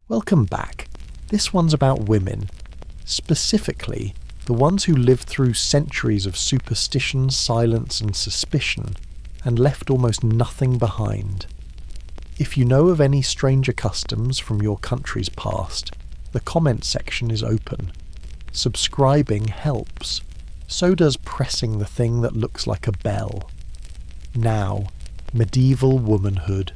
Welcome back. This one's about women. Specifically, the ones who lived through centuries of superstition, silence and suspicion, and left almost nothing behind. If you know of any stranger customs from your country's past, the comment section is open. Subscribing helps. So does pressing the thing that looks like a bell. Now, medieval womanhood.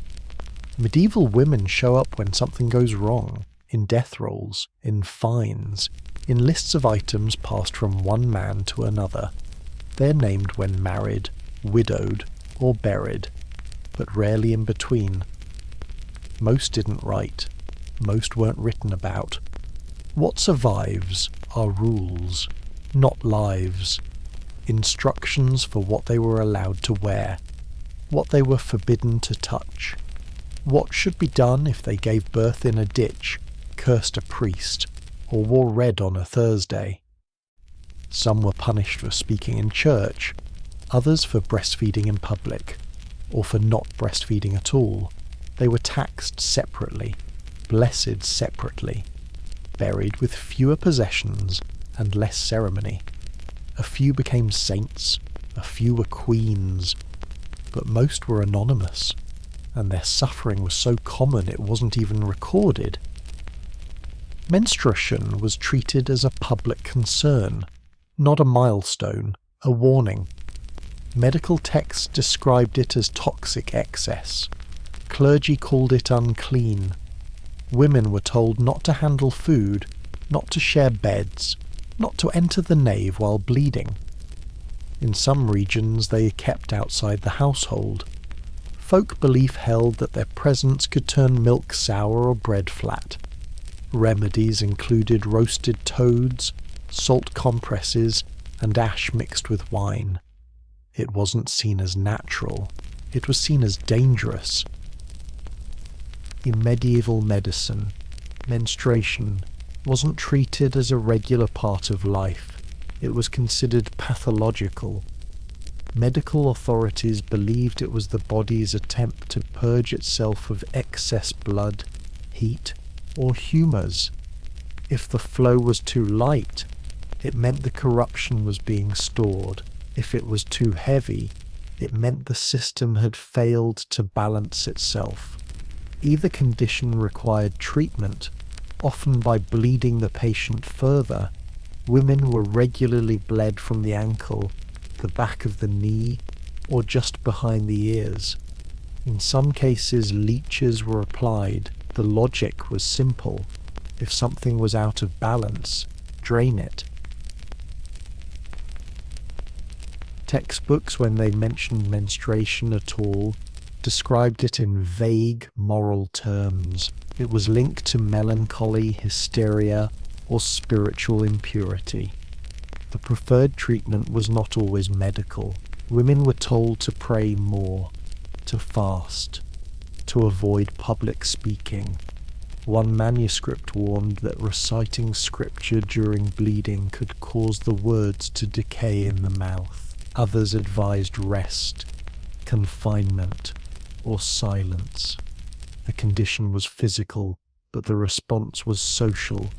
Medieval women show up when something goes wrong, in death rolls, in fines, in lists of items passed from one man to another. They're named when married, widowed, or buried, but rarely in between. Most didn't write. Most weren't written about. What survives are rules, not lives. Instructions for what they were allowed to wear, what they were forbidden to touch, what should be done if they gave birth in a ditch, cursed a priest, or wore red on a Thursday. Some were punished for speaking in church, others for breastfeeding in public, or for not breastfeeding at all. They were taxed separately, blessed separately, buried with fewer possessions and less ceremony. A few became saints, a few were queens, but most were anonymous, and their suffering was so common it wasn't even recorded. Menstruation was treated as a public concern, not a milestone, a warning. Medical texts described it as toxic excess. Clergy called it unclean. Women were told not to handle food, not to share beds, not to enter the nave while bleeding. In some regions they kept outside the household. Folk belief held that their presence could turn milk sour or bread flat. Remedies included roasted toads, salt compresses, and ash mixed with wine. It wasn't seen as natural. It was seen as dangerous. In medieval medicine, menstruation wasn't treated as a regular part of life. It was considered pathological. Medical authorities believed it was the body's attempt to purge itself of excess blood, heat, or humours. If the flow was too light, it meant the corruption was being stored. If it was too heavy, it meant the system had failed to balance itself. Either condition required treatment, often by bleeding the patient further. Women were regularly bled from the ankle, the back of the knee, or just behind the ears. In some cases, leeches were applied. The logic was simple. If something was out of balance, drain it. Textbooks, when they mentioned menstruation at all, described it in vague moral terms. It was linked to melancholy, hysteria, or spiritual impurity. The preferred treatment was not always medical. Women were told to pray more, to fast, to avoid public speaking. One manuscript warned that reciting scripture during bleeding could cause the words to decay in the mouth. Others advised rest, confinement, or silence. The condition was physical, but the response was social.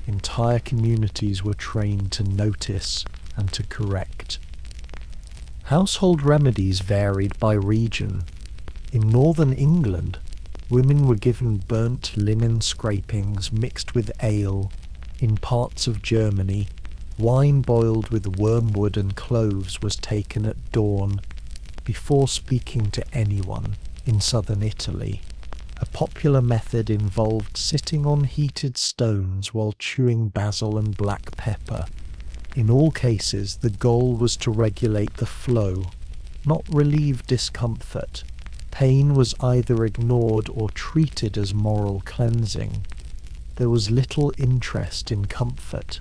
Entire communities were trained to notice and to correct. Household remedies varied by region. In northern England, women were given burnt linen scrapings mixed with ale. In parts of Germany, wine boiled with wormwood and cloves was taken at dawn before speaking to anyone. In southern Italy, a popular method involved sitting on heated stones while chewing basil and black pepper. In all cases, the goal was to regulate the flow, not relieve discomfort. Pain was either ignored or treated as moral cleansing. There was little interest in comfort,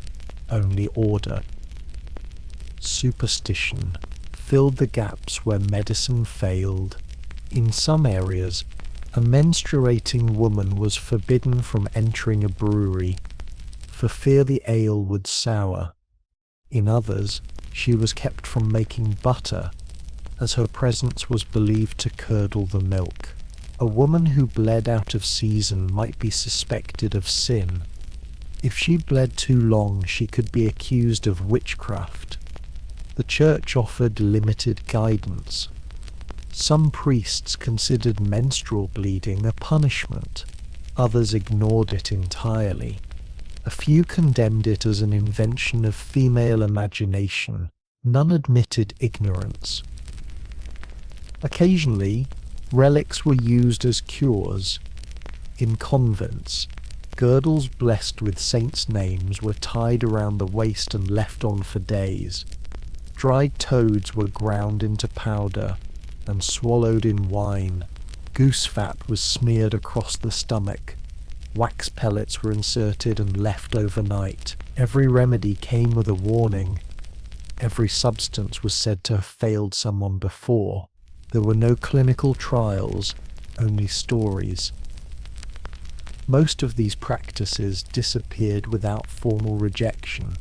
only order. Superstition filled the gaps where medicine failed. In some areas, a menstruating woman was forbidden from entering a brewery, for fear the ale would sour. In others, she was kept from making butter, as her presence was believed to curdle the milk. A woman who bled out of season might be suspected of sin. If she bled too long, she could be accused of witchcraft. The church offered limited guidance. Some priests considered menstrual bleeding a punishment. Others ignored it entirely. A few condemned it as an invention of female imagination. None admitted ignorance. Occasionally, relics were used as cures. In convents, girdles blessed with saints' names were tied around the waist and left on for days. Dried toads were ground into powder and swallowed in wine. Goose fat was smeared across the stomach. Wax pellets were inserted and left overnight. Every remedy came with a warning. Every substance was said to have failed someone before. There were no clinical trials, only stories. Most of these practices disappeared without formal rejection.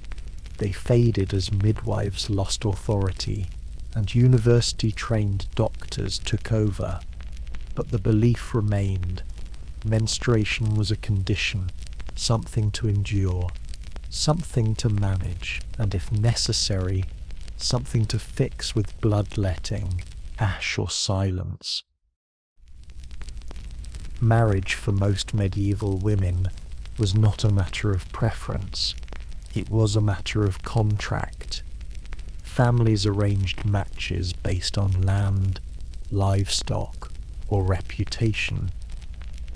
They faded as midwives lost authority, and university-trained doctors took over. But the belief remained. Menstruation was a condition, something to endure, something to manage, and if necessary, something to fix with bloodletting, ash or silence. Marriage for most medieval women was not a matter of preference. It was a matter of contract. Families arranged matches based on land, livestock, or reputation.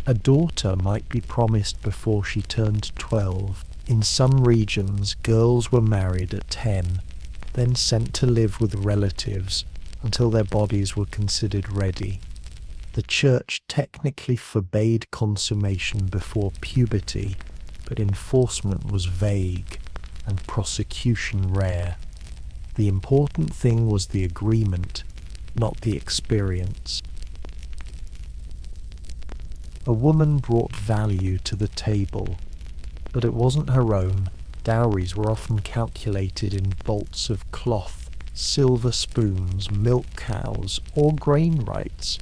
A daughter might be promised before she turned 12. In some regions, girls were married at 10, then sent to live with relatives until their bodies were considered ready. The church technically forbade consummation before puberty, but enforcement was vague and prosecution rare. The important thing was the agreement, not the experience. A woman brought value to the table, but it wasn't her own. Dowries were often calculated in bolts of cloth, silver spoons, milk cows, or grain rights.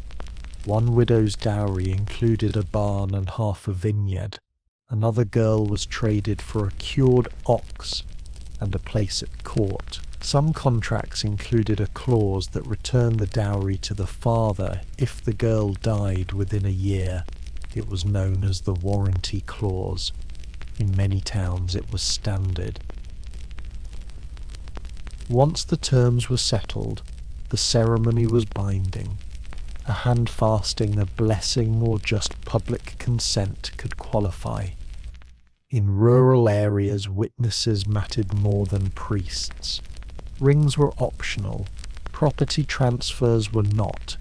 One widow's dowry included a barn and half a vineyard. Another girl was traded for a cured ox and a place at court. Some contracts included a clause that returned the dowry to the father if the girl died within a year. It was known as the warranty clause. In many towns it was standard. Once the terms were settled, the ceremony was binding. A handfasting, a blessing, or just public consent could qualify. In rural areas, witnesses mattered more than priests. Rings were optional. Property transfers were not.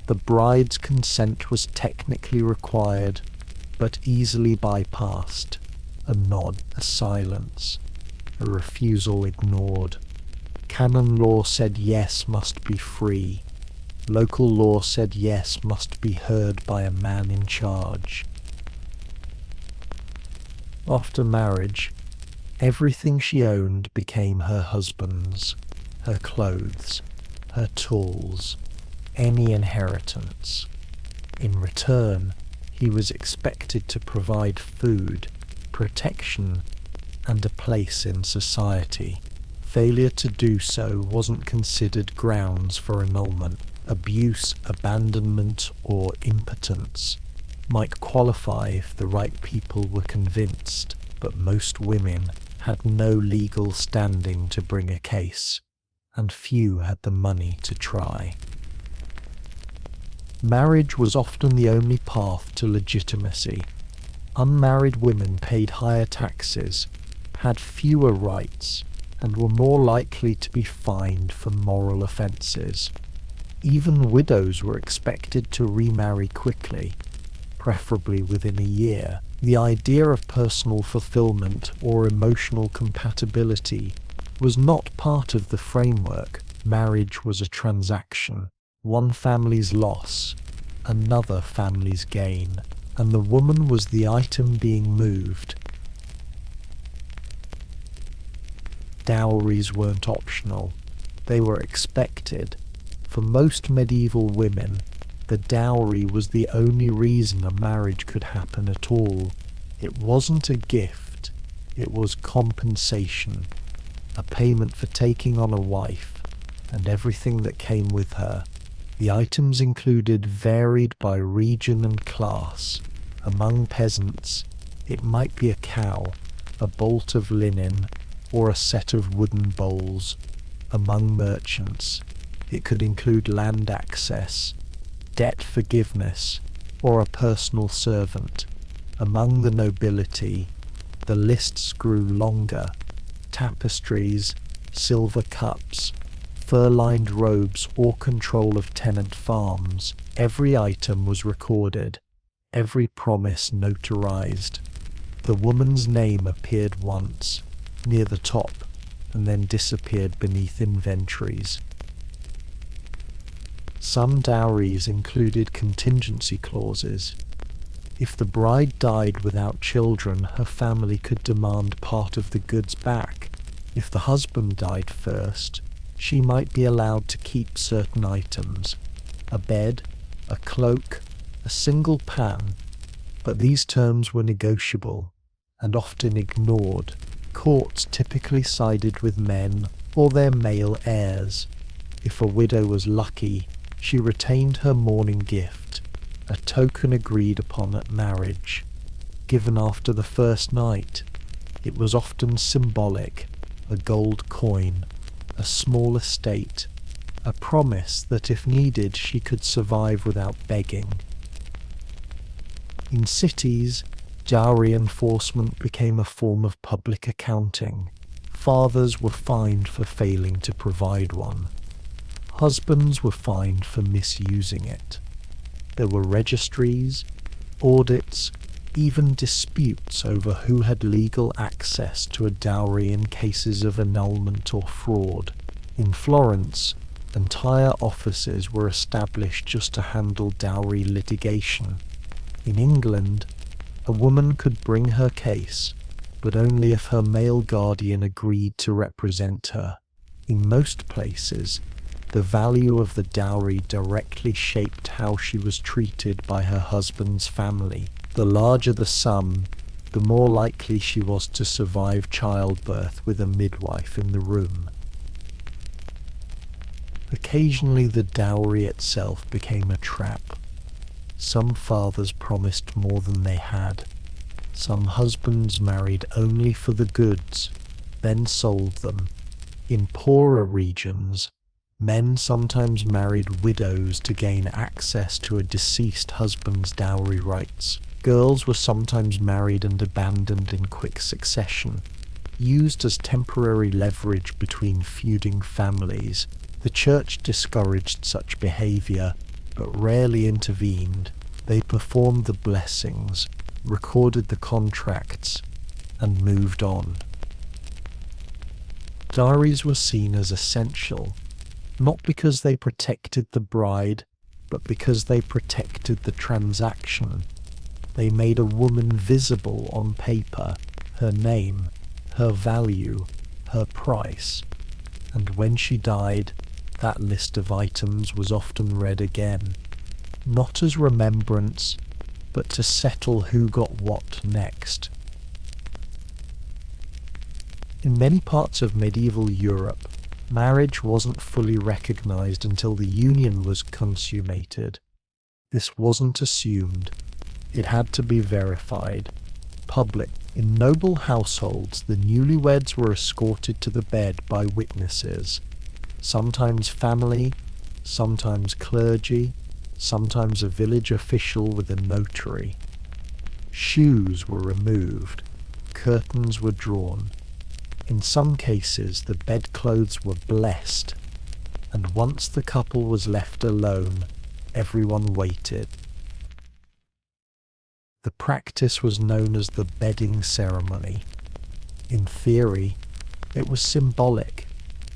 The bride's consent was technically required, but easily bypassed. A nod, a silence, a refusal ignored. Canon law said yes must be free. Local law said yes must be heard by a man in charge. After marriage, everything she owned became her husband's. Her clothes, her tools, any inheritance. In return, he was expected to provide food, protection, and a place in society. Failure to do so wasn't considered grounds for annulment. Abuse, abandonment, or impotence might qualify if the right people were convinced, but most women had no legal standing to bring a case, and few had the money to try. Marriage was often the only path to legitimacy. Unmarried women paid higher taxes, had fewer rights, and were more likely to be fined for moral offences. Even widows were expected to remarry quickly, preferably within a year. The idea of personal fulfillment or emotional compatibility was not part of the framework. Marriage was a transaction, one family's loss, another family's gain, and the woman was the item being moved. Dowries weren't optional, they were expected. For most medieval women, The dowry was the only reason a marriage could happen at all. It wasn't a gift, it was compensation, a payment for taking on a wife and everything that came with her. The items included varied by region and class. Among peasants, it might be a cow, a bolt of linen, or a set of wooden bowls. Among merchants, it could include land access, debt forgiveness, or a personal servant. Among the nobility, the lists grew longer. Tapestries, silver cups, fur-lined robes, or control of tenant farms. Every item was recorded, every promise notarized. The woman's name appeared once, near the top, and then disappeared beneath inventories. Some dowries included contingency clauses. If the bride died without children, her family could demand part of the goods back. If the husband died first, she might be allowed to keep certain items, a bed, a cloak, a single pan, but these terms were negotiable and often ignored. Courts typically sided with men or their male heirs. If a widow was lucky, she retained her mourning gift, a token agreed upon at marriage, given after the first night. It was often symbolic, a gold coin, a small estate, a promise that if needed she could survive without begging. In cities, dowry enforcement became a form of public accounting. Fathers were fined for failing to provide one. Husbands were fined for misusing it. There were registries, audits, even disputes over who had legal access to a dowry in cases of annulment or fraud. In Florence, entire offices were established just to handle dowry litigation. In England, a woman could bring her case, but only if her male guardian agreed to represent her. In most places, the value of the dowry directly shaped how she was treated by her husband's family. The larger the sum, the more likely she was to survive childbirth with a midwife in the room. Occasionally the dowry itself became a trap. Some fathers promised more than they had. Some husbands married only for the goods, then sold them. In poorer regions, men sometimes married widows to gain access to a deceased husband's dowry rights. Girls were sometimes married and abandoned in quick succession, used as temporary leverage between feuding families. The church discouraged such behavior, but rarely intervened. They performed the blessings, recorded the contracts, and moved on. Dowries were seen as essential, not because they protected the bride, but because they protected the transaction. They made a woman visible on paper, her name, her value, her price, and when she died, that list of items was often read again, not as remembrance, but to settle who got what next. In many parts of medieval Europe, marriage wasn't fully recognized until the union was consummated. This wasn't assumed. It had to be verified. Public. In noble households, the newlyweds were escorted to the bed by witnesses, sometimes family, sometimes clergy, sometimes a village official with a notary. Shoes were removed, curtains were drawn. In some cases, the bedclothes were blessed, and once the couple was left alone, everyone waited. The practice was known as the bedding ceremony. In theory, it was symbolic,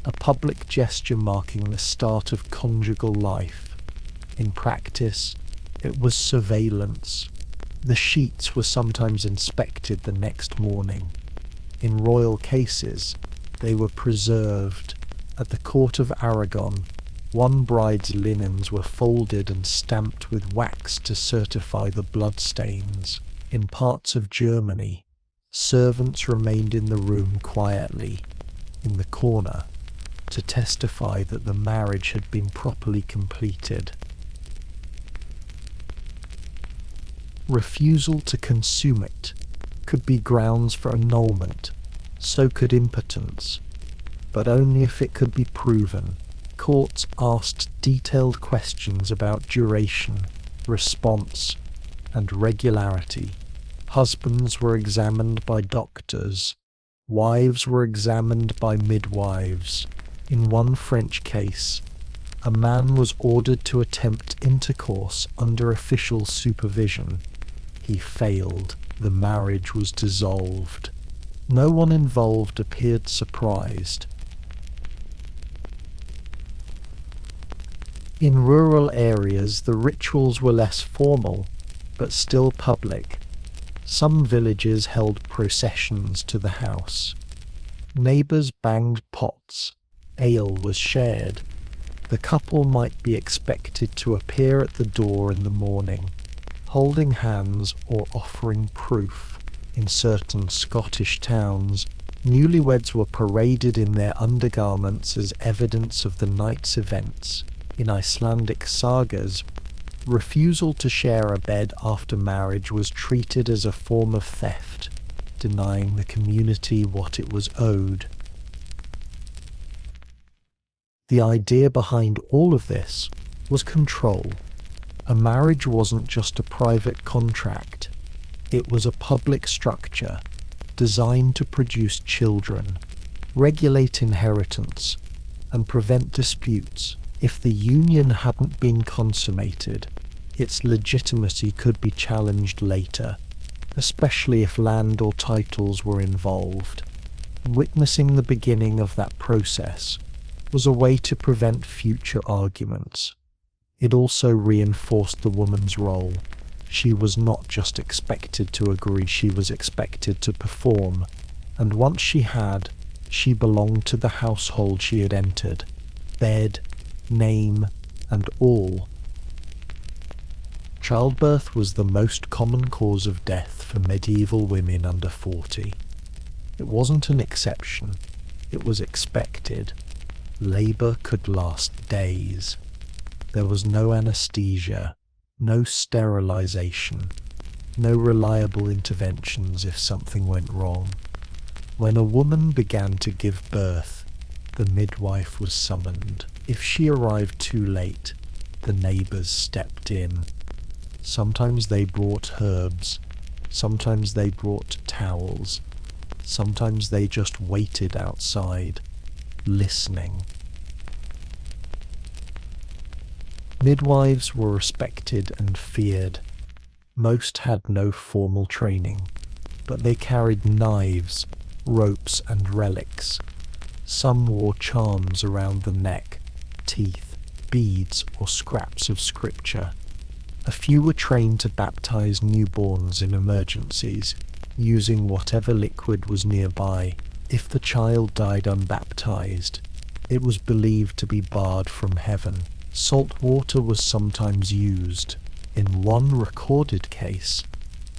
a public gesture marking the start of conjugal life. In practice, it was surveillance. The sheets were sometimes inspected the next morning. In royal cases, they were preserved. At the court of Aragon, One bride's linens were folded and stamped with wax to certify the bloodstains. In parts of Germany, servants remained in the room quietly, in the corner, to testify that the marriage had been properly completed. Refusal to consummate could be grounds for annulment, so could impotence, but only if it could be proven. Courts asked detailed questions about duration, response, and regularity. Husbands were examined by doctors. Wives were examined by midwives. In one French case, a man was ordered to attempt intercourse under official supervision. He failed. The marriage was dissolved. No one involved appeared surprised. In rural areas, the rituals were less formal, but still public. Some villages held processions to the house. Neighbours banged pots. Ale was shared. The couple might be expected to appear at the door in the morning, holding hands or offering proof. In certain Scottish towns, newlyweds were paraded in their undergarments as evidence of the night's events. In Icelandic sagas, refusal to share a bed after marriage was treated as a form of theft, denying the community what it was owed. The idea behind all of this was control. A marriage wasn't just a private contract. It was a public structure designed to produce children, regulate inheritance, and prevent disputes. If the union hadn't been consummated, its legitimacy could be challenged later, especially if land or titles were involved. Witnessing the beginning of that process was a way to prevent future arguments. It also reinforced the woman's role. She was not just expected to agree, she was expected to perform, and once she had, she belonged to the household she had entered. Bed, name, and all. Childbirth was the most common cause of death for medieval women under 40. It wasn't an exception, it was expected. Labour could last days. There was no anaesthesia, no sterilisation, no reliable interventions if something went wrong. When a woman began to give birth, the midwife was summoned. If she arrived too late, the neighbours stepped in. Sometimes they brought herbs, sometimes they brought towels, sometimes they just waited outside, listening. Midwives were respected and feared. Most had no formal training, but they carried knives, ropes, and relics. Some wore charms around the neck, teeth, beads, or scraps of scripture. A few were trained to baptize newborns in emergencies, using whatever liquid was nearby. If the child died unbaptized, it was believed to be barred from heaven. Salt water was sometimes used. In one recorded case,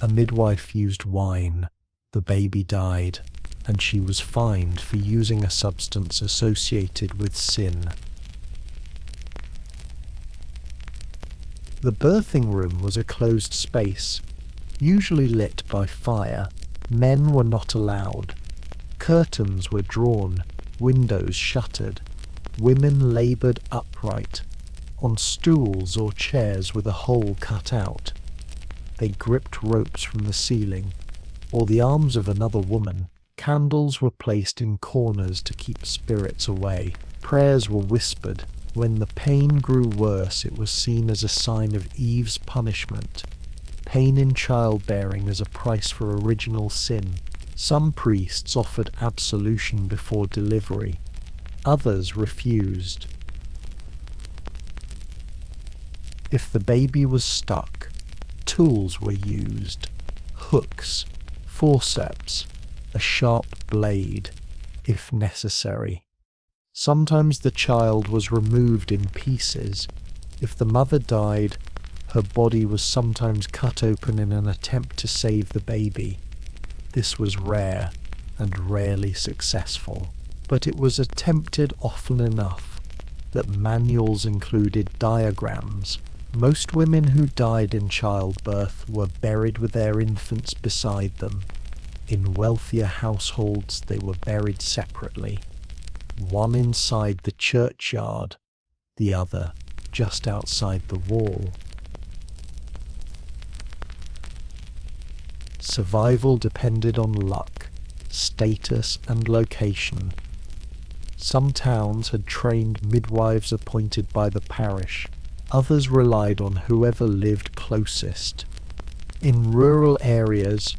a midwife used wine. The baby died, and she was fined for using a substance associated with sin. The birthing room was a closed space, usually lit by fire. Men were not allowed. Curtains were drawn, windows shuttered. Women laboured upright, on stools or chairs with a hole cut out. They gripped ropes from the ceiling, or the arms of another woman. Candles were placed in corners to keep spirits away. Prayers were whispered. When the pain grew worse, it was seen as a sign of Eve's punishment. Pain in childbearing as a price for original sin. Some priests offered absolution before delivery. Others refused. If the baby was stuck, tools were used. Hooks, forceps, a sharp blade, if necessary. Sometimes the child was removed in pieces. If the mother died, her body was sometimes cut open in an attempt to save the baby. This was rare and rarely successful, but it was attempted often enough that manuals included diagrams. Most women who died in childbirth were buried with their infants beside them. In wealthier households, they were buried separately, one inside the churchyard, the other just outside the wall. Survival depended on luck, status, and location. Some towns had trained midwives appointed by the parish. Others relied on whoever lived closest. In rural areas,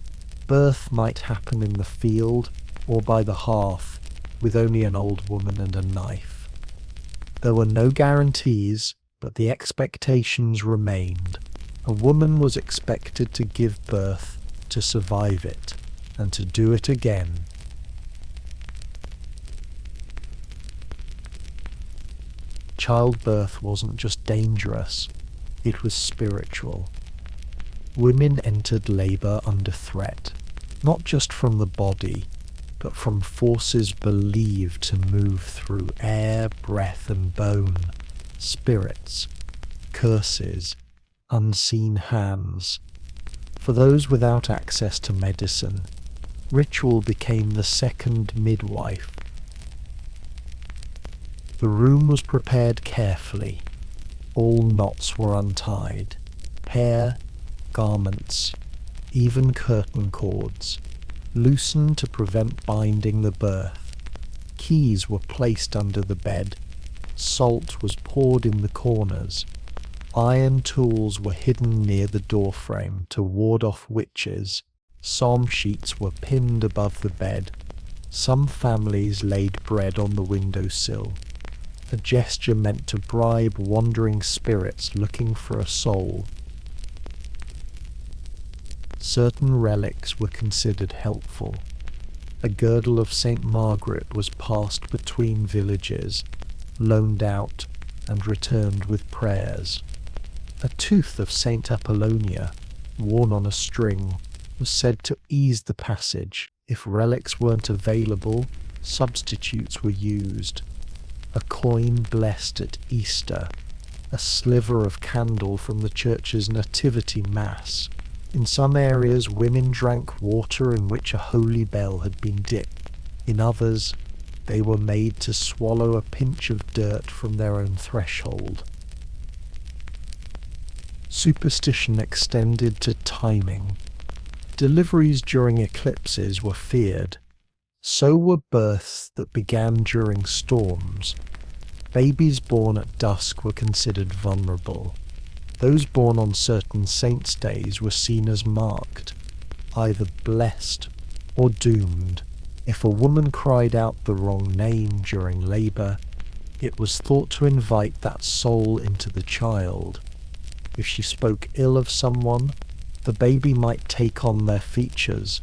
birth might happen in the field or by the hearth with only an old woman and a knife. There were no guarantees, but the expectations remained. A woman was expected to give birth, to survive it, and to do it again. Childbirth wasn't just dangerous, it was spiritual. Women entered labour under threat, not just from the body, but from forces believed to move through air, breath, and bone, spirits, curses, unseen hands. For those without access to medicine, ritual became the second midwife. The room was prepared carefully. All knots were untied. Hair, garments, even curtain cords, loosened to prevent binding the birth. Keys were placed under the bed. Salt was poured in the corners. Iron tools were hidden near the doorframe to ward off witches. Psalm sheets were pinned above the bed. Some families laid bread on the windowsill, a gesture meant to bribe wandering spirits looking for a soul. Certain relics were considered helpful. A girdle of St. Margaret was passed between villages, loaned out and returned with prayers. A tooth of St. Apollonia, worn on a string, was said to ease the passage. If relics weren't available, substitutes were used. A coin blessed at Easter, a sliver of candle from the church's nativity mass. In some areas, women drank water in which a holy bell had been dipped. In others, they were made to swallow a pinch of dirt from their own threshold. Superstition extended to timing. Deliveries during eclipses were feared. So were births that began during storms. Babies born at dusk were considered vulnerable. Those born on certain saints' days were seen as marked, either blessed or doomed. If a woman cried out the wrong name during labour, it was thought to invite that soul into the child. If she spoke ill of someone, the baby might take on their features.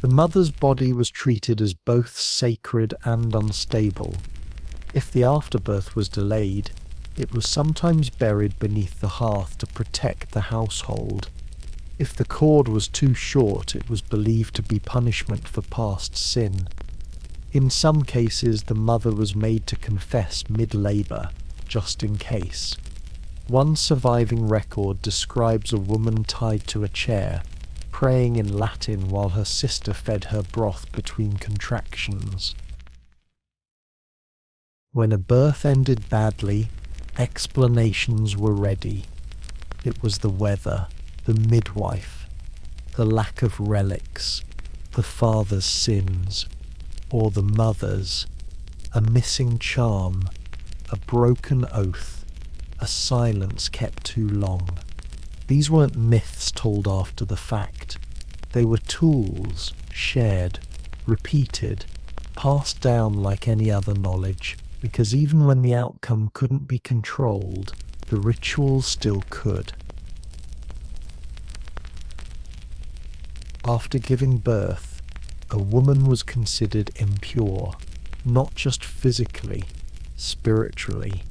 The mother's body was treated as both sacred and unstable. If the afterbirth was delayed, it was sometimes buried beneath the hearth to protect the household. If the cord was too short, it was believed to be punishment for past sin. In some cases, the mother was made to confess mid-labour, just in case. One surviving record describes a woman tied to a chair, praying in Latin while her sister fed her broth between contractions. When a birth ended badly, explanations were ready. It was the weather, the midwife, the lack of relics, the father's sins, or the mother's, a missing charm, a broken oath, a silence kept too long. These weren't myths told after the fact. They were tools, shared, repeated, passed down like any other knowledge, because even when the outcome couldn't be controlled, the ritual still could. After giving birth, a woman was considered impure, not just physically, spiritually.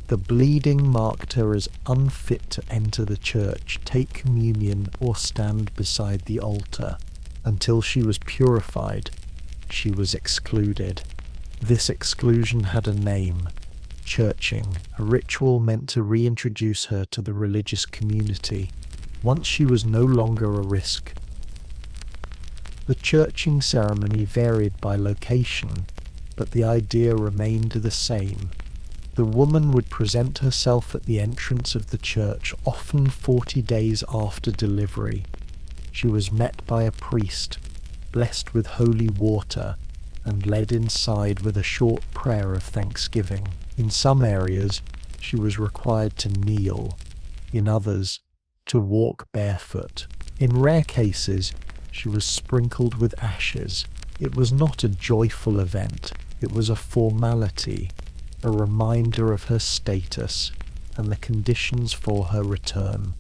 The bleeding marked her as unfit to enter the church, take communion, or stand beside the altar. Until she was purified, she was excluded. This exclusion had a name: churching, a ritual meant to reintroduce her to the religious community once she was no longer a risk. The churching ceremony varied by location, but the idea remained the same. The woman would present herself at the entrance of the church, often 40 days after delivery. She was met by a priest, blessed with holy water, and led inside with a short prayer of thanksgiving. In some areas, she was required to kneel. In others, to walk barefoot. In rare cases, she was sprinkled with ashes. It was not a joyful event. It was a formality, a reminder of her status and the conditions for her return.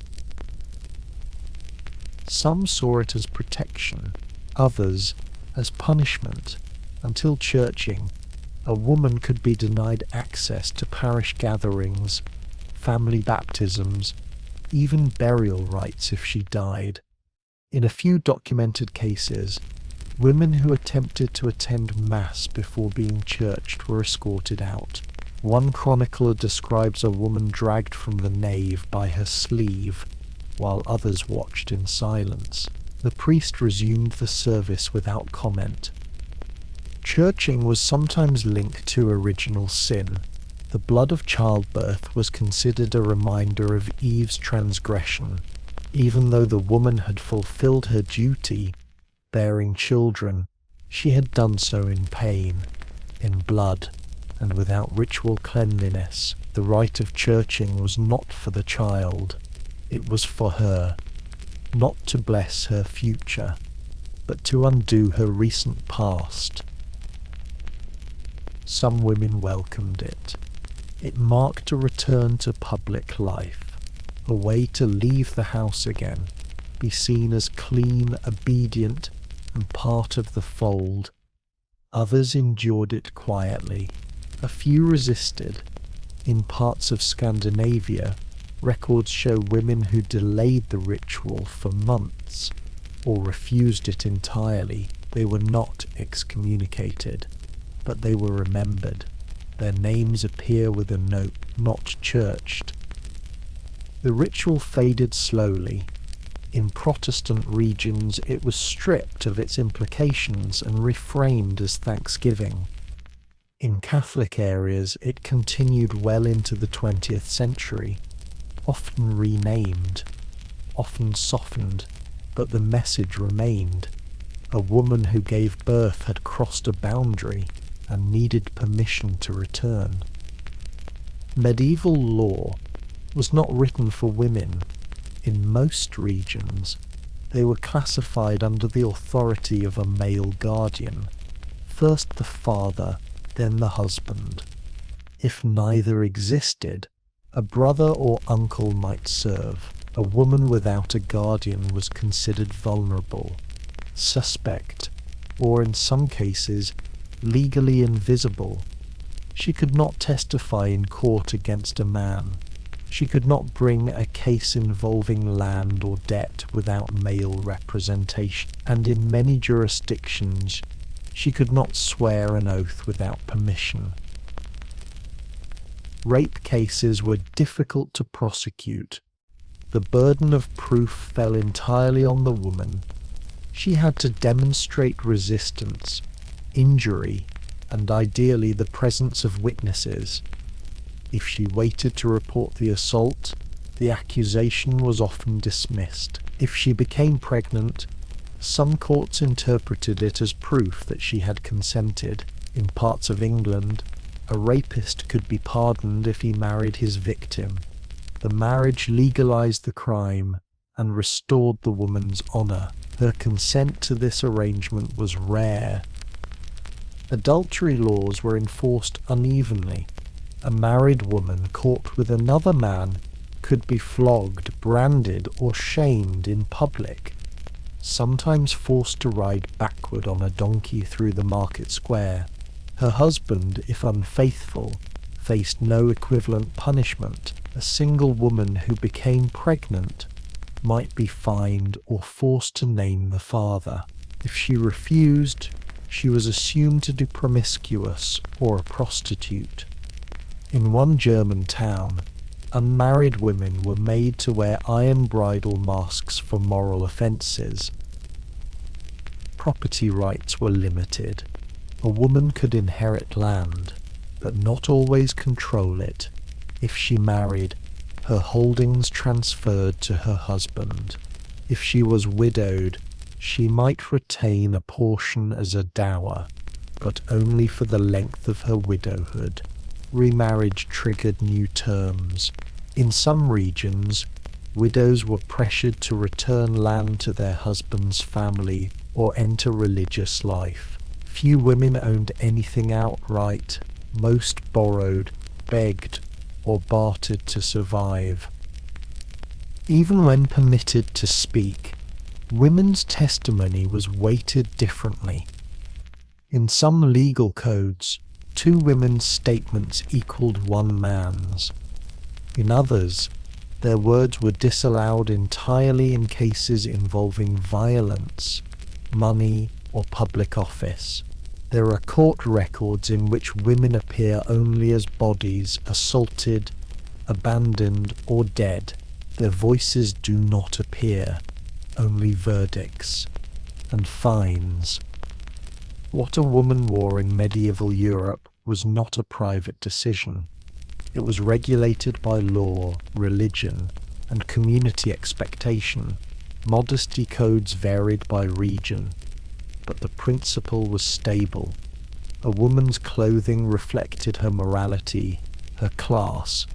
Some saw it as protection, others as punishment. Until churching, a woman could be denied access to parish gatherings, family baptisms, even burial rites if she died. In a few documented cases, women who attempted to attend Mass before being churched were escorted out. One chronicler describes a woman dragged from the nave by her sleeve, while others watched in silence. The priest resumed the service without comment. Churching was sometimes linked to original sin. The blood of childbirth was considered a reminder of Eve's transgression, even though the woman had fulfilled her duty, bearing children. She had done so in pain, in blood, and without ritual cleanliness. The rite of churching was not for the child. It was for her, not to bless her future, but to undo her recent past. Some women welcomed it. It marked a return to public life, a way to leave the house again, be seen as clean, obedient, and part of the fold. Others endured it quietly. A few resisted. In parts of Scandinavia, records show women who delayed the ritual for months or refused it entirely. They were not excommunicated, but they were remembered. Their names appear with a note, "Not churched." The ritual faded slowly. In Protestant regions, it was stripped of its implications and reframed as thanksgiving. In Catholic areas, it continued well into the 20th century, often renamed, often softened, but the message remained. A woman who gave birth had crossed a boundary and needed permission to return. Medieval law was not written for women. In most regions, they were classified under the authority of a male guardian, first the father, then the husband. If neither existed, a brother or uncle might serve. A woman without a guardian was considered vulnerable, suspect, or in some cases, legally invisible. She could not testify in court against a man. She could not bring a case involving land or debt without male representation, and in many jurisdictions, she could not swear an oath without permission. Rape cases were difficult to prosecute. The burden of proof fell entirely on the woman. She had to demonstrate resistance, injury, and ideally the presence of witnesses. If she waited to report the assault, the accusation was often dismissed. If she became pregnant, some courts interpreted it as proof that she had consented. In parts of England, a rapist could be pardoned if he married his victim. The marriage legalized the crime and restored the woman's honor. Her consent to this arrangement was rare. Adultery laws were enforced unevenly. A married woman caught with another man could be flogged, branded, or shamed in public. sometimes forced to ride backward on a donkey through the market square. Her husband, if unfaithful, faced no equivalent punishment. A single woman who became pregnant might be fined or forced to name the father. If she refused, she was assumed to be promiscuous or a prostitute. In one German town, unmarried women were made to wear iron bridal masks for moral offences. Property rights were limited. A woman could inherit land, but not always control it. If she married, her holdings transferred to her husband. If she was widowed, she might retain a portion as a dower, but only for the length of her widowhood. Remarriage triggered new terms. In some regions, widows were pressured to return land to their husband's family or enter religious life. Few women owned anything outright. Most borrowed, begged, or bartered to survive. Even when permitted to speak, women's testimony was weighted differently. In some legal codes, 2 women's statements equaled 1 man's. In others, their words were disallowed entirely in cases involving violence, money, or public office. There are court records in which women appear only as bodies assaulted, abandoned, or dead. Their voices do not appear, only verdicts and fines. What a woman wore in medieval Europe was not a private decision. It was regulated by law, religion, and community expectation. Modesty codes varied by region, but the principle was stable. A woman's clothing reflected her morality, her class,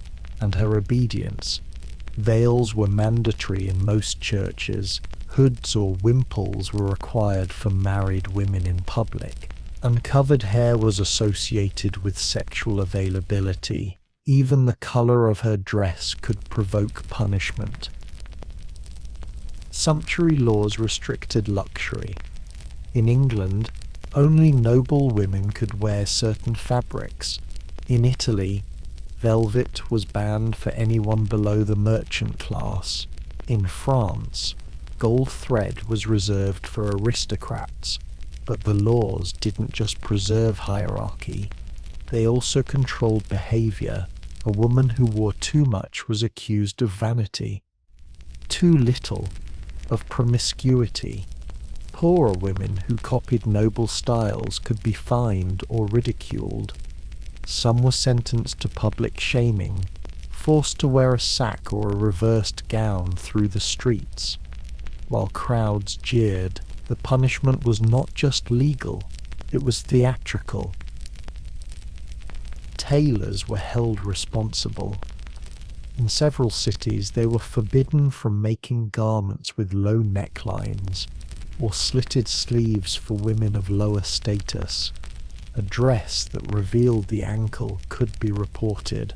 and her obedience. Veils were mandatory in most churches. Hoods or wimples were required for married women in public. Uncovered hair was associated with sexual availability. Even the color of her dress could provoke punishment. Sumptuary laws restricted luxury. In England, only noble women could wear certain fabrics. In Italy, velvet was banned for anyone below the merchant class. In France, gold thread was reserved for aristocrats. But the laws didn't just preserve hierarchy, they also controlled behavior. A woman who wore too much was accused of vanity, too little of promiscuity. Poorer women who copied noble styles could be fined or ridiculed. Some were sentenced to public shaming, forced to wear a sack or a reversed gown through the streets. While crowds jeered, the punishment was not just legal, it was theatrical. Tailors were held responsible. In several cities, they were forbidden from making garments with low necklines or slitted sleeves for women of lower status. A dress that revealed the ankle could be reported.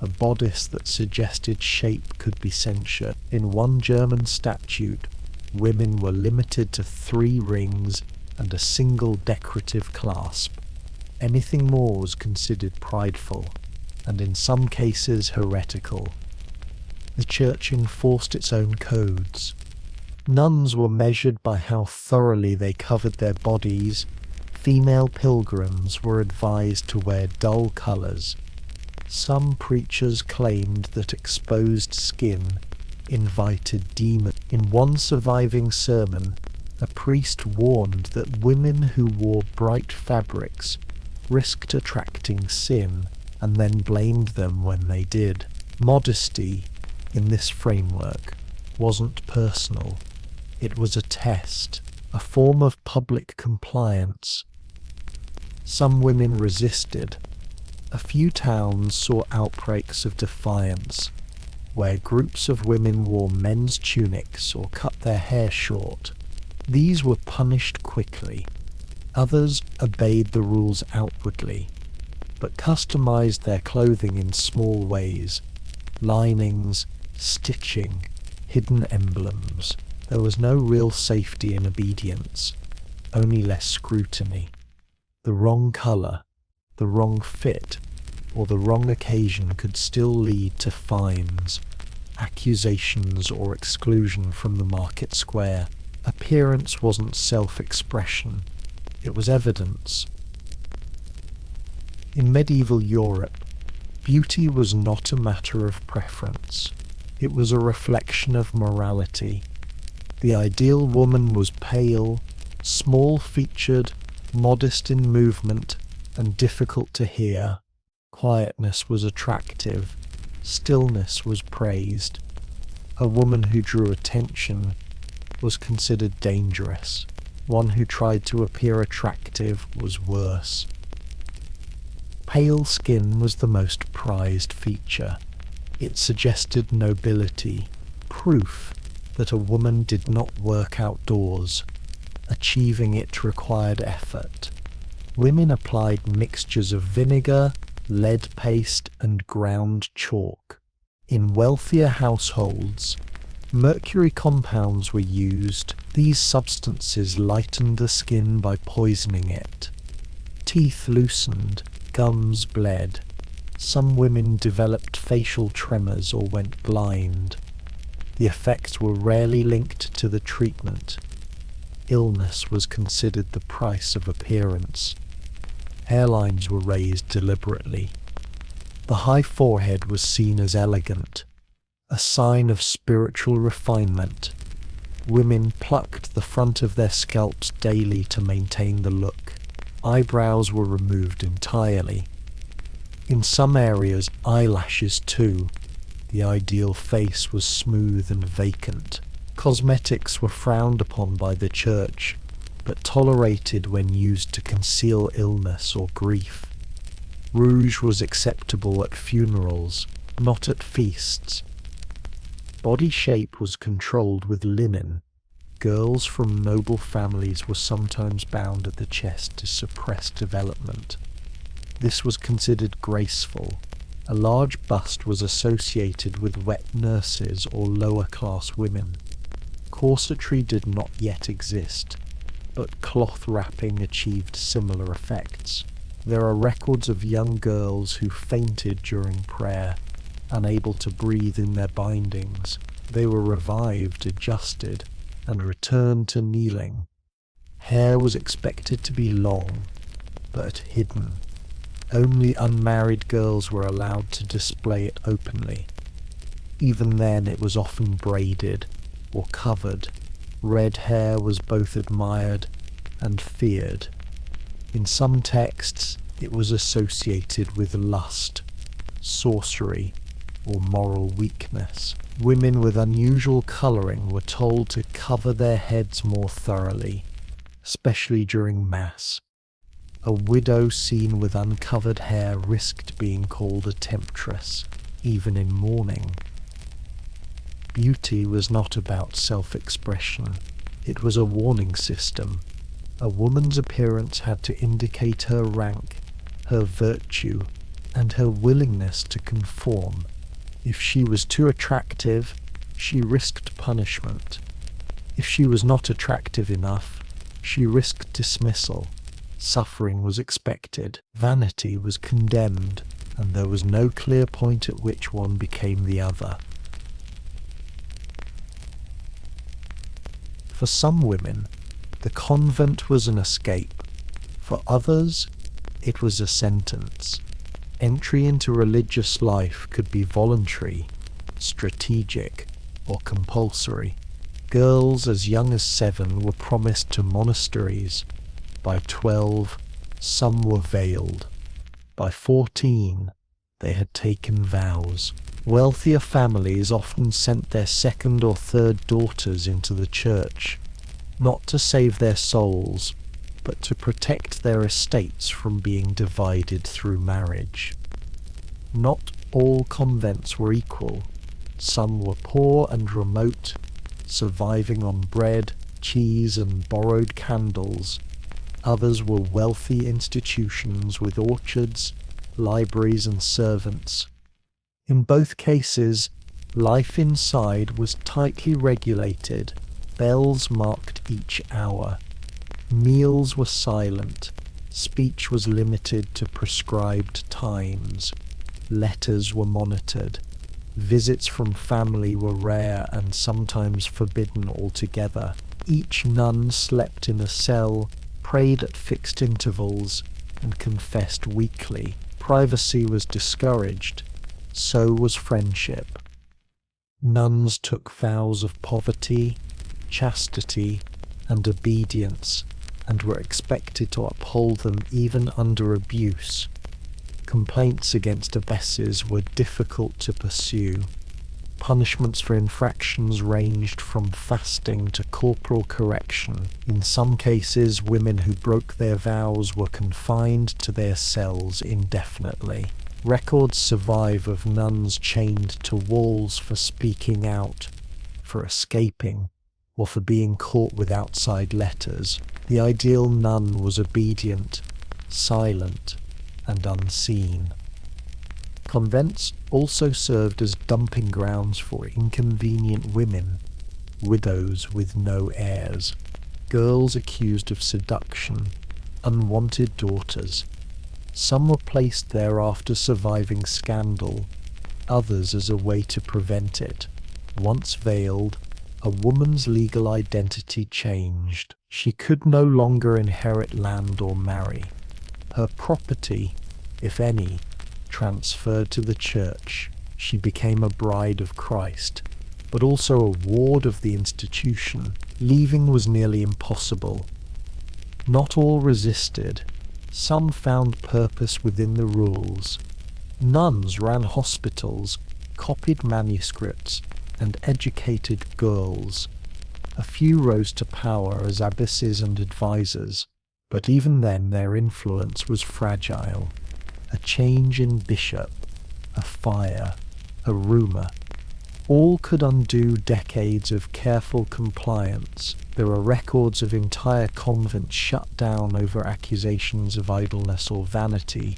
A bodice that suggested shape could be censured. In one German statute, women were limited to 3 rings and a single decorative clasp. Anything more was considered prideful, and in some cases heretical. The church enforced its own codes. Nuns were measured by how thoroughly they covered their bodies. Female pilgrims were advised to wear dull colours. Some preachers claimed that exposed skin invited demons. In one surviving sermon, a priest warned that women who wore bright fabrics risked attracting sin, and then blamed them when they did. Modesty, in this framework, wasn't personal. It was a test, a form of public compliance. Some women resisted. A few towns saw outbreaks of defiance, where groups of women wore men's tunics or cut their hair short. These were punished quickly. Others obeyed the rules outwardly, but customized their clothing in small ways: linings, stitching, hidden emblems. There was no real safety in obedience, only less scrutiny. The wrong colour, the wrong fit, or the wrong occasion could still lead to fines, accusations, or exclusion from the market square. Appearance wasn't self-expression, it was evidence. In medieval Europe, beauty was not a matter of preference. It was a reflection of morality. The ideal woman was pale, small-featured, modest in movement, and difficult to hear. Quietness was attractive. Stillness was praised. A woman who drew attention was considered dangerous. One who tried to appear attractive was worse. Pale skin was the most prized feature. It suggested nobility, proof that a woman did not work outdoors. Achieving it required effort. Women applied mixtures of vinegar, lead paste, and ground chalk. In wealthier households, mercury compounds were used. These substances lightened the skin by poisoning it. Teeth loosened, gums bled. Some women developed facial tremors or went blind. The effects were rarely linked to the treatment. Illness was considered the price of appearance. Hairlines were raised deliberately. The high forehead was seen as elegant, a sign of spiritual refinement. Women plucked the front of their scalps daily to maintain the look. Eyebrows were removed entirely. In some areas, eyelashes too. The ideal face was smooth and vacant. Cosmetics were frowned upon by the church, but tolerated when used to conceal illness or grief. Rouge was acceptable at funerals, not at feasts. Body shape was controlled with linen. Girls from noble families were sometimes bound at the chest to suppress development. This was considered graceful. A large bust was associated with wet nurses or lower-class women. Corsetry did not yet exist, but cloth wrapping achieved similar effects. There are records of young girls who fainted during prayer, unable to breathe in their bindings. They were revived, adjusted, and returned to kneeling. Hair was expected to be long, but hidden. Only unmarried girls were allowed to display it openly. Even then it was often braided or covered. Red hair was both admired and feared. In some texts, it was associated with lust, sorcery, or moral weakness. Women with unusual colouring were told to cover their heads more thoroughly, especially during Mass. A widow seen with uncovered hair risked being called a temptress, even in mourning. Beauty was not about self-expression. It was a warning system. A woman's appearance had to indicate her rank, her virtue, and her willingness to conform. If she was too attractive, she risked punishment. If she was not attractive enough, she risked dismissal. Suffering was expected. Vanity was condemned, and there was no clear point at which one became the other. For some women, the convent was an escape. For others, it was a sentence. Entry into religious life could be voluntary, strategic, or compulsory. Girls as young as 7 were promised to monasteries. By 12, some were veiled. By 14, they had taken vows. Wealthier families often sent their second or third daughters into the church, not to save their souls, but to protect their estates from being divided through marriage. Not all convents were equal. Some were poor and remote, surviving on bread, cheese, and borrowed candles. Others were wealthy institutions with orchards, libraries, and servants. In both cases, life inside was tightly regulated. Bells marked each hour. Meals were silent. Speech was limited to prescribed times. Letters were monitored. Visits from family were rare and sometimes forbidden altogether. Each nun slept in a cell, prayed at fixed intervals, and confessed weekly. Privacy was discouraged. So was friendship. Nuns took vows of poverty, chastity, and obedience, and were expected to uphold them even under abuse. Complaints against abbesses were difficult to pursue. Punishments for infractions ranged from fasting to corporal correction. In some cases, women who broke their vows were confined to their cells indefinitely. Records survive of nuns chained to walls for speaking out, for escaping, or for being caught with outside letters. The ideal nun was obedient, silent, and unseen. Convents also served as dumping grounds for inconvenient women, widows with no heirs, girls accused of seduction, unwanted daughters. Some were placed there after surviving scandal, others as a way to prevent it. Once veiled, a woman's legal identity changed. She could no longer inherit land or marry. Her property, if any, transferred to the church. She became a bride of Christ, but also a ward of the institution. Leaving was nearly impossible. Not all resisted. Some found purpose within the rules. Nuns ran hospitals, copied manuscripts, and educated girls. A few rose to power as abbesses and advisors, but even then their influence was fragile. A change in bishop, a fire, a rumour, all could undo decades of careful compliance. There are records of entire convents shut down over accusations of idleness or vanity,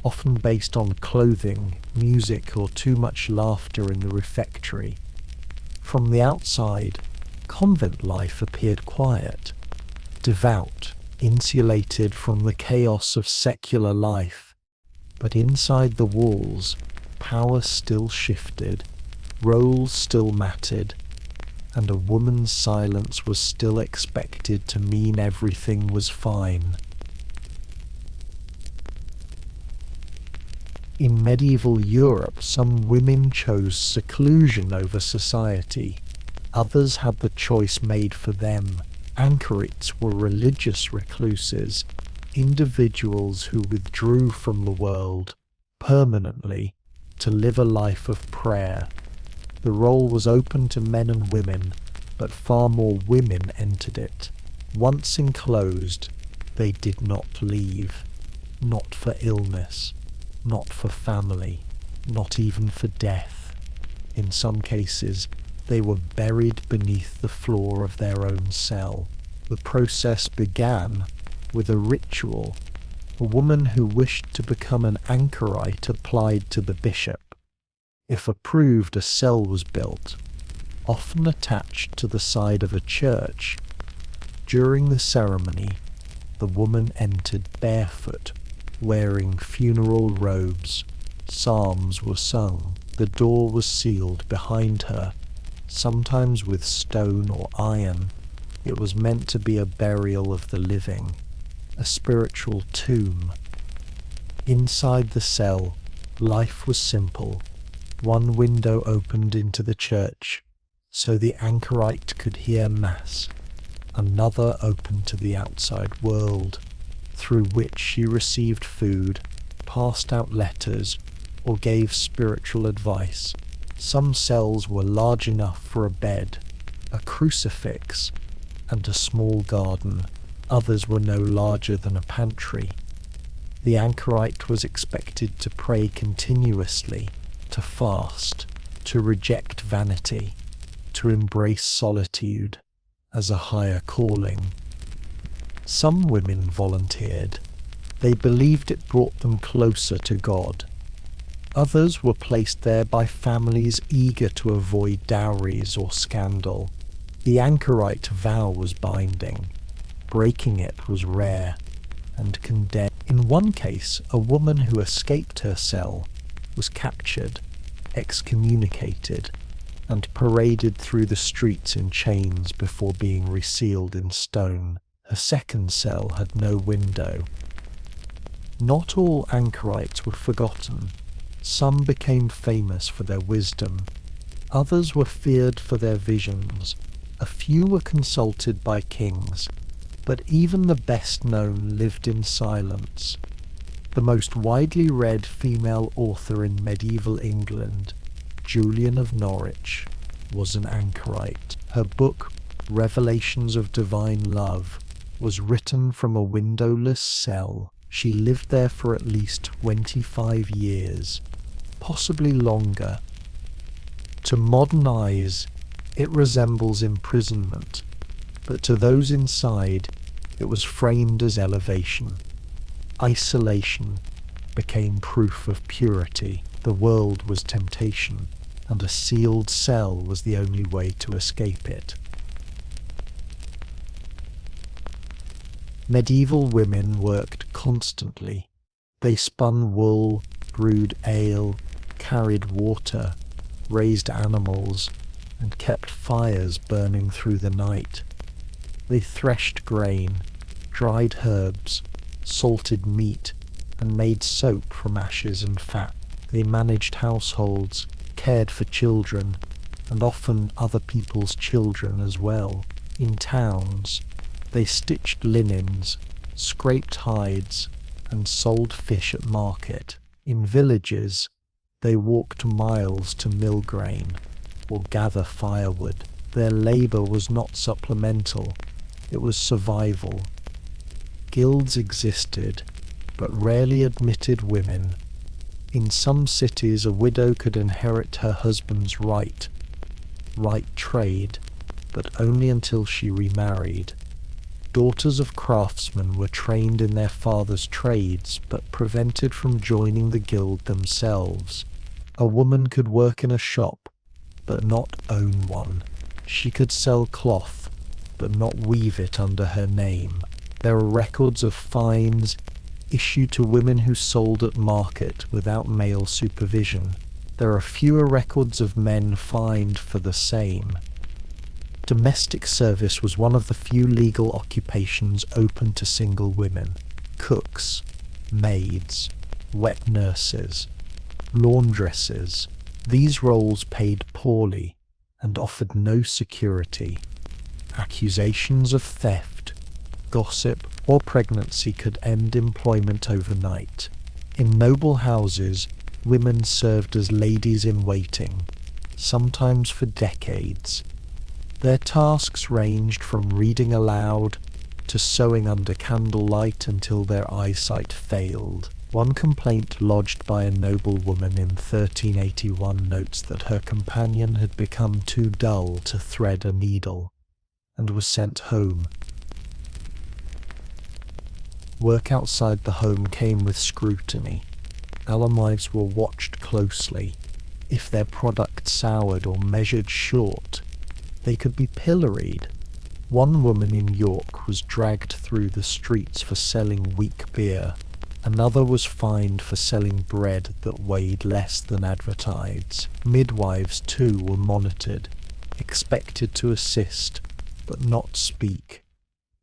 often based on clothing, music, or too much laughter in the refectory. From the outside, convent life appeared quiet, devout, insulated from the chaos of secular life. But inside the walls, power still shifted, roles still mattered, and a woman's silence was still expected to mean everything was fine. In medieval Europe, some women chose seclusion over society. Others had the choice made for them. Anchorites were religious recluses, individuals who withdrew from the world permanently to live a life of prayer. The role was open to men and women, but far more women entered it. Once enclosed, they did not leave. Not for illness, not for family, not even for death. In some cases, they were buried beneath the floor of their own cell. The process began with a ritual. A woman who wished to become an anchorite applied to the bishop. If approved, a cell was built, often attached to the side of a church. During the ceremony, the woman entered barefoot, wearing funeral robes. Psalms were sung. The door was sealed behind her, sometimes with stone or iron. It was meant to be a burial of the living, a spiritual tomb. Inside the cell, life was simple. One window opened into the church, so the anchorite could hear Mass. Another opened to the outside world, through which she received food, passed out letters, or gave spiritual advice. Some cells were large enough for a bed, a crucifix, and a small garden. Others were no larger than a pantry. The anchorite was expected to pray continuously, to fast, to reject vanity, to embrace solitude as a higher calling. Some women volunteered. They believed it brought them closer to God. Others were placed there by families eager to avoid dowries or scandal. The anchorite vow was binding. Breaking it was rare and condemned. In one case, a woman who escaped her cell was captured, excommunicated, and paraded through the streets in chains before being resealed in stone. Her second cell had no window. Not all anchorites were forgotten. Some became famous for their wisdom. Others were feared for their visions. A few were consulted by kings, but even the best known lived in silence. The most widely read female author in medieval England, Julian of Norwich, was an anchorite. Her book, Revelations of Divine Love, was written from a windowless cell. She lived there for at least 25 years, possibly longer. To modern eyes, it resembles imprisonment, but to those inside, it was framed as elevation. Isolation became proof of purity. The world was temptation, and a sealed cell was the only way to escape it. Medieval women worked constantly. They spun wool, brewed ale, carried water, raised animals, and kept fires burning through the night. They threshed grain, dried herbs, salted meat, and made soap from ashes and fat. They managed households, cared for children, and often other people's children as well. In towns, they stitched linens, scraped hides, and sold fish at market. In villages, they walked miles to mill grain or gather firewood. Their labour was not supplemental, it was survival. Guilds existed, but rarely admitted women. In some cities, a widow could inherit her husband's right trade, but only until she remarried. Daughters of craftsmen were trained in their father's trades, but prevented from joining the guild themselves. A woman could work in a shop, but not own one. She could sell cloth, but not weave it under her name. There are records of fines issued to women who sold at market without male supervision. There are fewer records of men fined for the same. Domestic service was one of the few legal occupations open to single women. Cooks, maids, wet nurses, laundresses. These roles paid poorly and offered no security. Accusations of theft, gossip, or pregnancy could end employment overnight. In noble houses, women served as ladies-in-waiting, sometimes for decades. Their tasks ranged from reading aloud to sewing under candlelight until their eyesight failed. One complaint lodged by a noblewoman in 1381 notes that her companion had become too dull to thread a needle and was sent home. Work outside the home came with scrutiny. Allies were watched closely. If their product soured or measured short, they could be pilloried. One woman in York was dragged through the streets for selling weak beer. Another was fined for selling bread that weighed less than advertised. Midwives too were monitored, expected to assist, but not speak.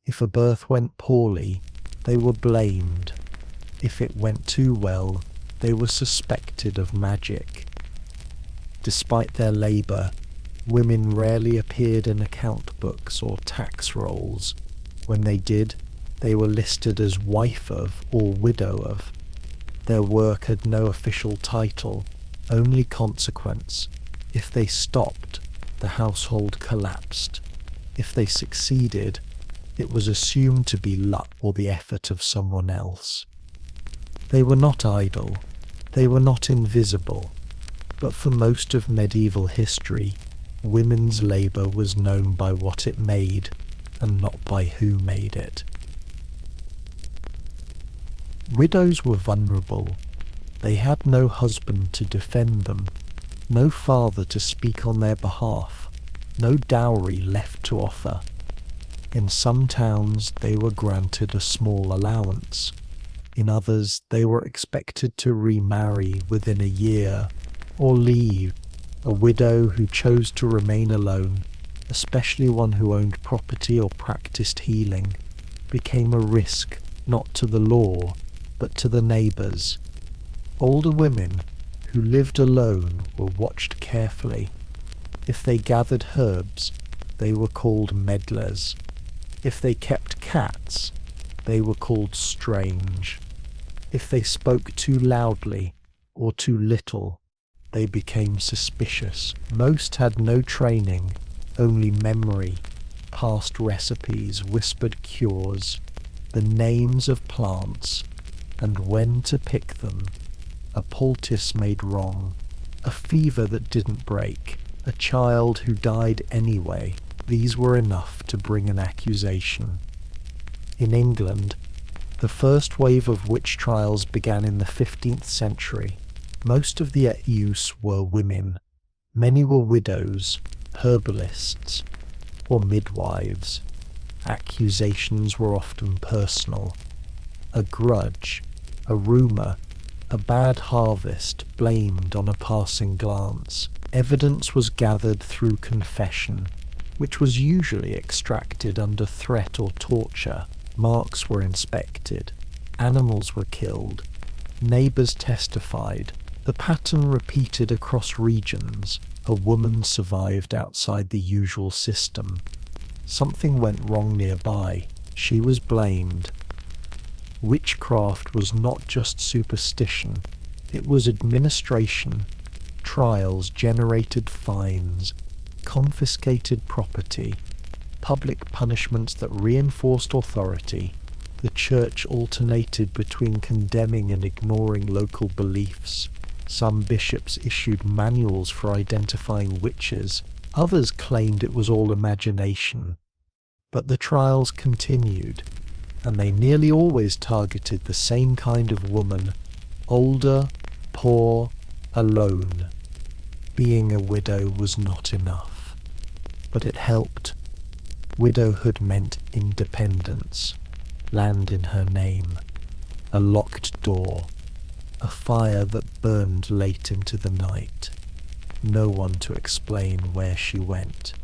If a birth went poorly, they were blamed. If it went too well, they were suspected of magic. Despite their labour, women rarely appeared in account books or tax rolls. When they did, they were listed as wife of or widow of. Their work had no official title, only consequence. If they stopped, the household collapsed. If they succeeded, it was assumed to be luck or the effort of someone else. They were not idle, they were not invisible, but for most of medieval history, women's labour was known by what it made and not by who made it. Widows were vulnerable. They had no husband to defend them, no father to speak on their behalf. no dowry left to offer. In some towns they were granted a small allowance. In others they were expected to remarry within a year or leave. A widow who chose to remain alone, especially one who owned property or practiced healing, became a risk not to the law but to the neighbours. Older women who lived alone were watched carefully. If they gathered herbs, they were called meddlers. If they kept cats, they were called strange. If they spoke too loudly or too little, they became suspicious. Most had no training, only memory, past recipes, whispered cures, the names of plants, and when to pick them. A poultice made wrong, a fever that didn't break, a child who died anyway. These were enough to bring an accusation. In England, the first wave of witch trials began in the 15th century. Most of the at use were women. Many were widows, herbalists, or midwives. Accusations were often personal. A grudge, a rumour, a bad harvest blamed on a passing glance. Evidence was gathered through confession, which was usually extracted under threat or torture. Marks were inspected. Animals were killed. Neighbours testified. The pattern repeated across regions. A woman survived outside the usual system. Something went wrong nearby. She was blamed. Witchcraft was not just superstition. It was administration. Trials generated fines, confiscated property, public punishments that reinforced authority. The church alternated between condemning and ignoring local beliefs. Some bishops issued manuals for identifying witches. Others claimed it was all imagination. But the trials continued, and they nearly always targeted the same kind of woman: older, poor, alone. Being a widow was not enough, but it helped. Widowhood meant independence, land in her name, a locked door, a fire that burned late into the night, no one to explain where she went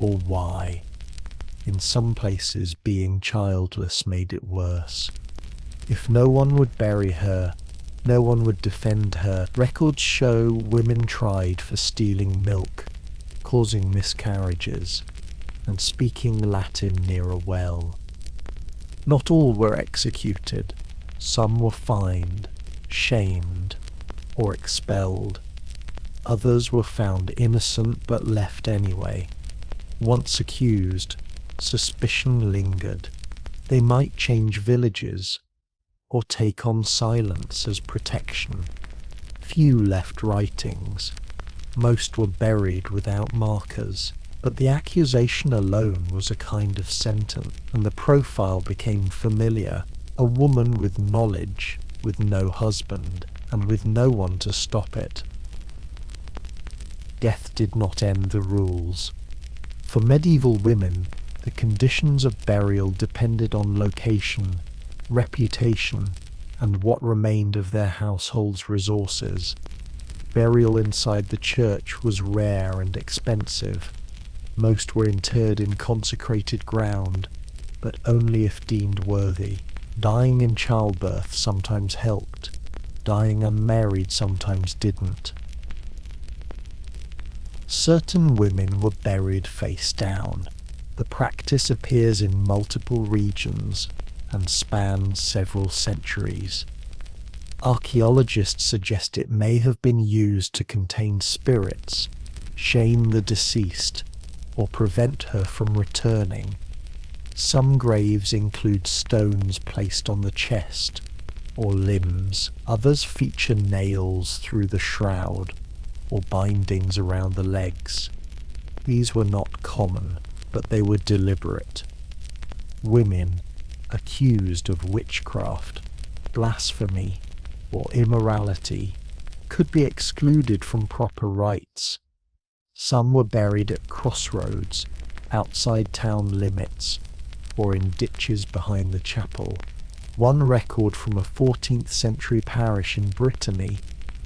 or why. In some places, being childless made it worse. If no one would bury her, no one would defend her. Records show women tried for stealing milk, causing miscarriages, and speaking Latin near a well. Not all were executed. Some were fined, shamed, or expelled. Others were found innocent but left anyway. Once accused, suspicion lingered. They might change villages, or take on silence as protection. Few left writings. Most were buried without markers. But the accusation alone was a kind of sentence, and the profile became familiar. A woman with knowledge, with no husband, and with no one to stop it. Death did not end the rules. For medieval women, the conditions of burial depended on location, reputation, and what remained of their household's resources. Burial inside the church was rare and expensive. Most were interred in consecrated ground, but only if deemed worthy. Dying in childbirth sometimes helped. Dying unmarried sometimes didn't. Certain women were buried face down. The practice appears in multiple regions and spans several centuries. Archaeologists suggest it may have been used to contain spirits, shame the deceased, or prevent her from returning. Some graves include stones placed on the chest or limbs. Others feature nails through the shroud or bindings around the legs. These were not common, but they were deliberate. Women accused of witchcraft, blasphemy, or immorality could be excluded from proper rites. Some were buried at crossroads, outside town limits, or in ditches behind the chapel. One record from a 14th century parish in Brittany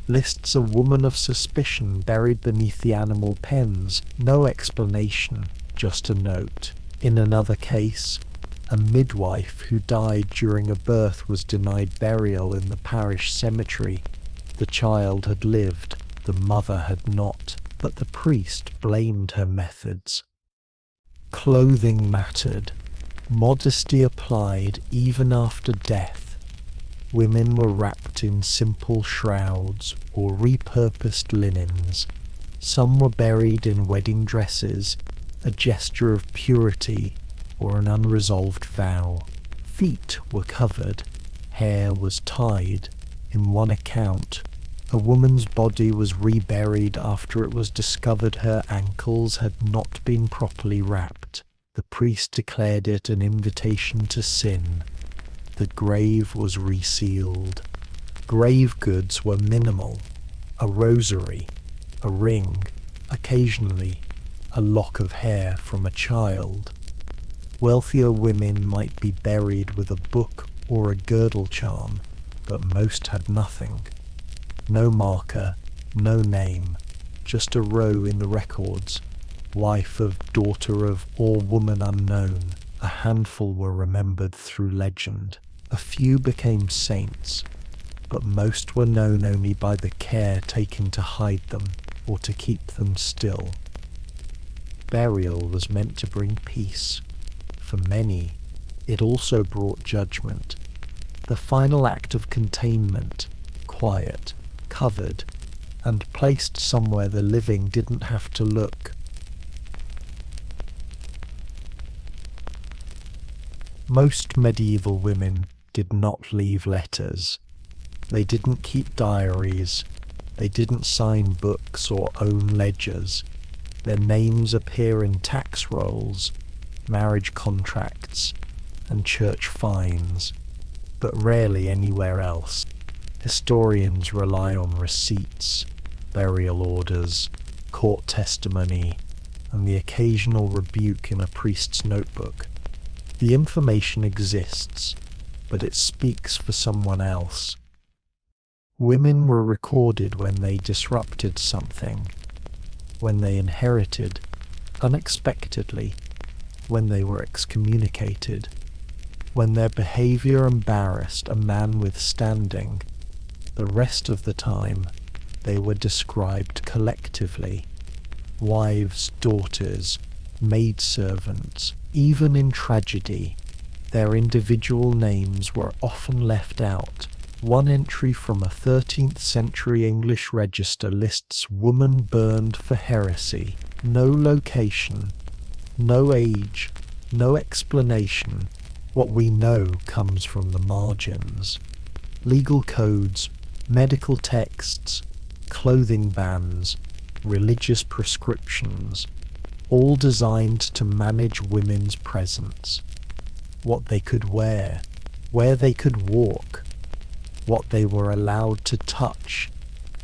lists a woman of suspicion buried beneath the animal pens. No explanation, just a note. In another case, a midwife who died during a birth was denied burial in the parish cemetery. The child had lived, the mother had not, but the priest blamed her methods. Clothing mattered. Modesty applied even after death. Women were wrapped in simple shrouds or repurposed linens. Some were buried in wedding dresses, a gesture of purity or an unresolved vow. Feet were covered, hair was tied. In one account, a woman's body was reburied after it was discovered her ankles had not been properly wrapped. The priest declared it an invitation to sin. The grave was resealed. Grave goods were minimal: a rosary, a ring, occasionally a lock of hair from a child. Wealthier women might be buried with a book or a girdle charm, but most had nothing. No marker, no name, just a row in the records. Wife of, daughter of, or woman unknown. A handful were remembered through legend. A few became saints, but most were known only by the care taken to hide them or to keep them still. Burial was meant to bring peace. For many, it also brought judgment. The final act of containment, quiet, covered, and placed somewhere the living didn't have to look. Most medieval women did not leave letters. They didn't keep diaries. They didn't sign books or own ledgers. Their names appear in tax rolls, marriage contracts, and church fines, but rarely anywhere else. Historians rely on receipts, burial orders, court testimony, and the occasional rebuke in a priest's notebook. The information exists, but it speaks for someone else. Women were recorded when they disrupted something, when they inherited, unexpectedly, when they were excommunicated, when their behavior embarrassed a man with standing. The rest of the time, they were described collectively. Wives, daughters, maidservants. Even in tragedy, their individual names were often left out. One entry from a 13th century English register lists woman burned for heresy. No location, no age, no explanation. What we know comes from the margins. Legal codes, medical texts, clothing bans, religious prescriptions, all designed to manage women's presence. What they could wear, where they could walk, what they were allowed to touch,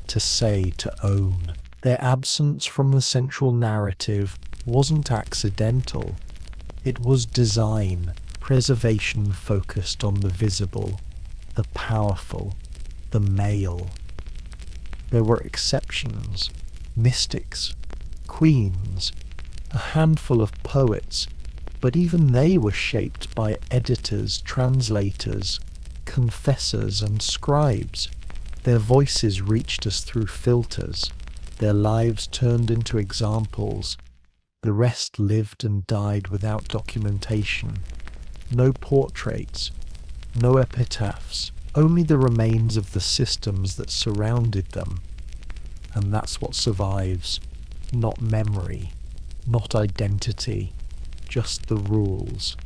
to say, to own. Their absence from the central narrative wasn't accidental. It was design, preservation focused on the visible, the powerful, the male. There were exceptions, mystics, queens, a handful of poets, but even they were shaped by editors, translators, confessors, and scribes. Their voices reached us through filters, their lives turned into examples. The rest lived and died without documentation. No portraits, no epitaphs, only the remains of the systems that surrounded them. And that's what survives, not memory, not identity, just the rules.